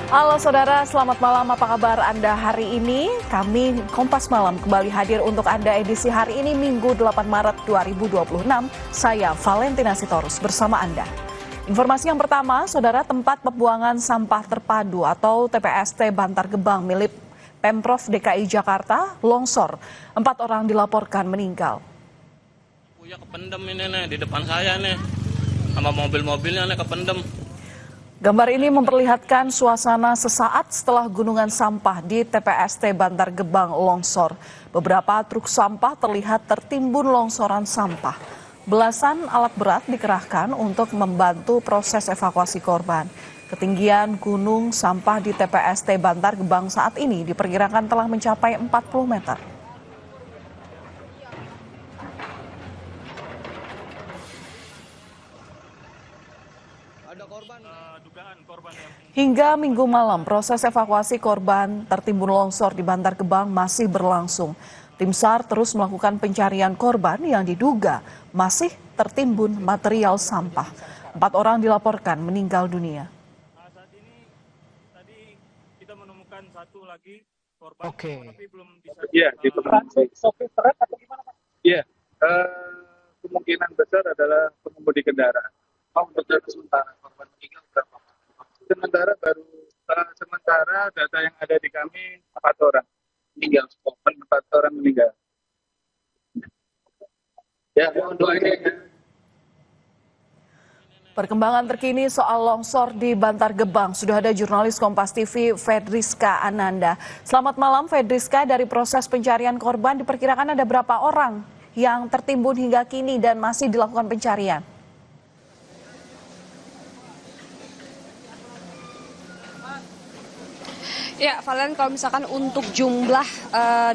Halo saudara, selamat malam. Apa kabar Anda hari ini? Kami Kompas Malam kembali hadir untuk Anda edisi hari ini Minggu 8 Maret 2026. Saya Valentina Sitorus bersama Anda. Informasi yang pertama, saudara, tempat pembuangan sampah terpadu atau TPST Bantar Gebang milik Pemprov DKI Jakarta longsor. 4 orang dilaporkan meninggal. Ya kependem ini nih, di depan saya nih. Sama mobil-mobilnya nih kependem. Gambar ini memperlihatkan suasana sesaat setelah gunungan sampah di TPST Bantar Gebang longsor. Beberapa truk sampah terlihat tertimbun longsoran sampah. Belasan alat berat dikerahkan untuk membantu proses evakuasi korban. Ketinggian gunung sampah di TPST Bantar Gebang saat ini diperkirakan telah mencapai 40 meter. Hingga Minggu malam, proses evakuasi korban tertimbun longsor di Bantar Gebang masih berlangsung. Tim SAR terus melakukan pencarian korban yang diduga masih tertimbun material sampah. 4 orang dilaporkan meninggal dunia. Saat ini tadi kita menemukan satu lagi korban, tapi belum bisa. Iya, sopir truk atau gimana, Pak? Iya, kemungkinan besar adalah pengemudi kendaraan. Untuk data sementara korban meninggal berapa? Sementara data yang ada di kami 4 orang meninggal, 4 orang meninggal. Ya, doain. Perkembangan terkini soal longsor di Bantar Gebang, sudah ada jurnalis Kompas TV Fedriska Ananda. Selamat malam Fedriska, dari proses pencarian korban diperkirakan ada berapa orang yang tertimbun hingga kini dan masih dilakukan pencarian? Ya, Valen, kalau misalkan untuk jumlah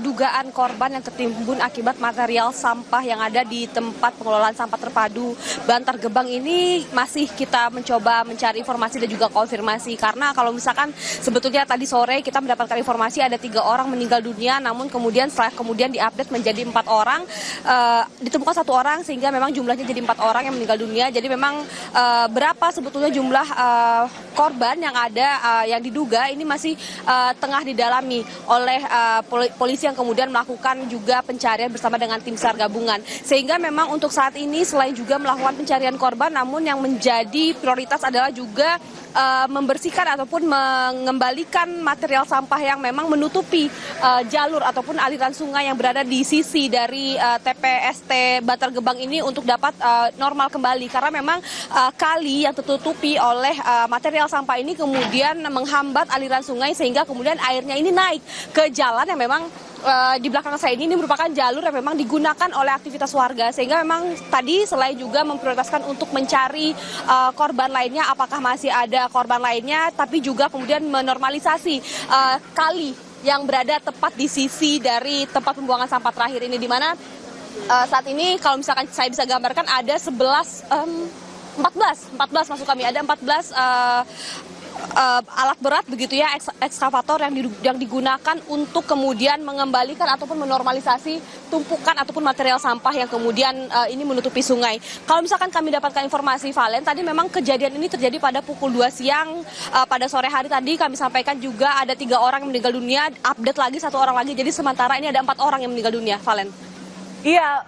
dugaan korban yang tertimbun akibat material sampah yang ada di tempat pengelolaan sampah terpadu Bantar Gebang ini masih kita mencoba mencari informasi dan juga konfirmasi. Karena kalau misalkan sebetulnya tadi sore kita mendapatkan informasi ada 3 orang meninggal dunia, namun kemudian setelah kemudian diupdate menjadi 4 orang, ditemukan 1 orang sehingga memang jumlahnya jadi 4 orang yang meninggal dunia. Jadi memang berapa sebetulnya jumlah korban yang ada yang diduga ini masih tengah didalami oleh polisi yang kemudian melakukan juga pencarian bersama dengan tim SAR gabungan. Sehingga memang untuk saat ini selain juga melakukan pencarian korban, namun yang menjadi prioritas adalah juga membersihkan ataupun mengembalikan material sampah yang memang menutupi jalur ataupun aliran sungai yang berada di sisi dari TPST Bantar Gebang ini untuk dapat normal kembali. Karena memang kali yang tertutupi oleh material sampah ini kemudian menghambat aliran sungai sehingga kemudian airnya ini naik ke jalan yang memang di belakang saya ini merupakan jalur yang memang digunakan oleh aktivitas warga. Sehingga memang tadi selain juga memprioritaskan untuk mencari korban lainnya, apakah masih ada korban lainnya, tapi juga kemudian menormalisasi kali yang berada tepat di sisi dari tempat pembuangan sampah terakhir ini, di mana saat ini kalau misalkan saya bisa gambarkan ada 14 maksud kami, ada 14 alat berat begitu ya, ekskavator yang digunakan untuk kemudian mengembalikan ataupun menormalisasi tumpukan ataupun material sampah yang kemudian ini menutupi sungai. Kalau misalkan kami dapatkan informasi, Valen, tadi memang kejadian ini terjadi pada pukul 2 siang. Pada sore hari tadi kami sampaikan juga ada 3 orang yang meninggal dunia, update lagi 1 orang lagi, jadi sementara ini ada 4 orang yang meninggal dunia, Valen. Iya,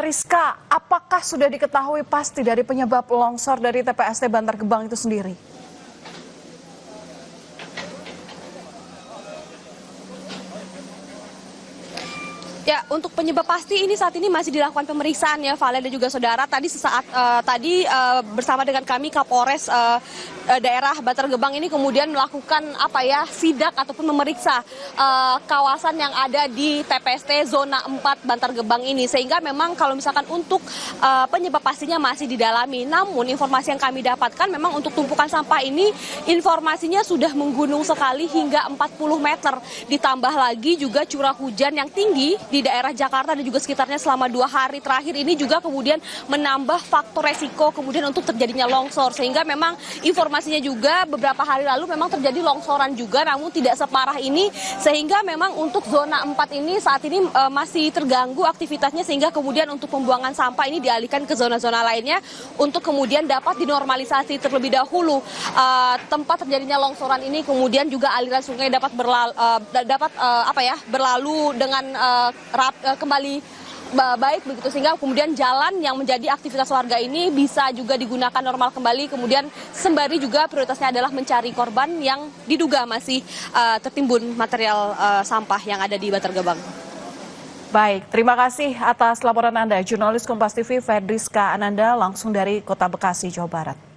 Rizka, apakah sudah diketahui pasti dari penyebab longsor dari TPST Bantar Gebang itu sendiri? Ya, untuk penyebab pasti ini saat ini masih dilakukan pemeriksaan ya, Valen dan juga saudara. Tadi sesaat bersama dengan kami Kapolres daerah Bantar Gebang ini kemudian melakukan sidak ataupun memeriksa kawasan yang ada di TPST zona 4 Bantar Gebang ini. Sehingga memang kalau misalkan untuk penyebab pastinya masih didalami. Namun informasi yang kami dapatkan memang untuk tumpukan sampah ini informasinya sudah menggunung sekali hingga 40 meter. Ditambah lagi juga curah hujan yang tinggi di di daerah Jakarta dan juga sekitarnya selama 2 hari terakhir ini juga kemudian menambah faktor resiko kemudian untuk terjadinya longsor, sehingga memang informasinya juga beberapa hari lalu memang terjadi longsoran juga, namun tidak separah ini, sehingga memang untuk zona 4 ini saat ini masih terganggu aktivitasnya, sehingga kemudian untuk pembuangan sampah ini dialihkan ke zona-zona lainnya untuk kemudian dapat dinormalisasi terlebih dahulu tempat terjadinya longsoran ini, kemudian juga aliran sungai dapat berlalu dengan kembali baik begitu, sehingga kemudian jalan yang menjadi aktivitas warga ini bisa juga digunakan normal kembali. Kemudian sembari juga prioritasnya adalah mencari korban yang diduga masih tertimbun material sampah yang ada di Bantar Gebang. Baik, terima kasih atas laporan Anda, jurnalis Kompas TV Fedriska Ananda langsung dari Kota Bekasi, Jawa Barat.